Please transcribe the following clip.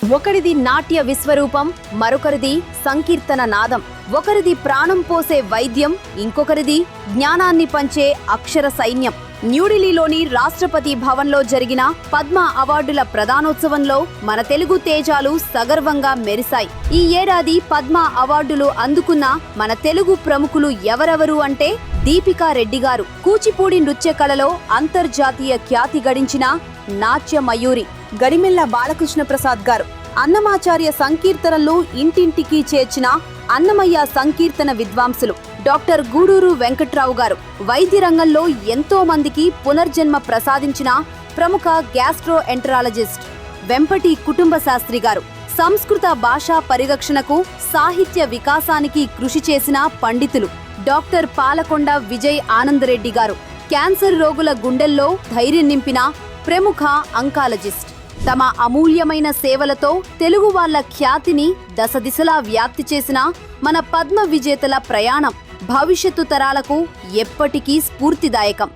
ఒకరిది నాట్య విశ్వరూపం, మరొకరిది సంకీర్తన నాదం. ఒకరిది ప్రాణం పోసే వైద్యం, ఇంకొకరిది జ్ఞానాన్ని పంచే అక్షర సైన్యం. న్యూఢిల్లీలోని రాష్ట్రపతి భవన్లో జరిగిన పద్మ అవార్డుల ప్రదానోత్సవంలో మన తెలుగు తేజాలు సగర్వంగా మెరిశాయి. ఈ ఏడాది పద్మ అవార్డులు అందుకున్న మన తెలుగు ప్రముఖులు ఎవరెవరు అంటే దీపికా రెడ్డి గారు, కూచిపూడి నృత్య కళలో అంతర్జాతీయ ఖ్యాతి గడించిన నాట్య మయూరి. గడిమెళ్ల బాలకృష్ణ ప్రసాద్ గారు, అన్నమాచార్య సంకీర్తనలు ఇంటింటికి చేర్చిన అన్నమయ్య సంకీర్తన విద్వాంసులు. డాక్టర్ గూడూరు వెంకట్రావు గారు, వైద్య రంగంలో ఎంతో మందికి పునర్జన్మ ప్రసాదించిన ప్రముఖ గ్యాస్ట్రో ఎంటరాలజిస్ట్. వెంపటి కుటుంబ శాస్త్రి గారు, సంస్కృత భాషా పరిరక్షణకు, సాహిత్య వికాసానికి కృషి చేసిన పండితులు. డాక్టర్ పాలకొండ విజయ్ ఆనందరెడ్డి గారు, క్యాన్సర్ రోగుల గుండెల్లో ధైర్యం నింపిన ప్రముఖ అంకాలజిస్ట్. తమ అమూల్యమైన సేవలతో తెలుగు వాళ్ళ ఖ్యాతిని దశదిశలా వ్యాప్తి చేసిన మన పద్మ విజేతల ప్రయాణం భవిష్యత్తు తరాలకు ఎప్పటికీ స్ఫూర్తిదాయకం.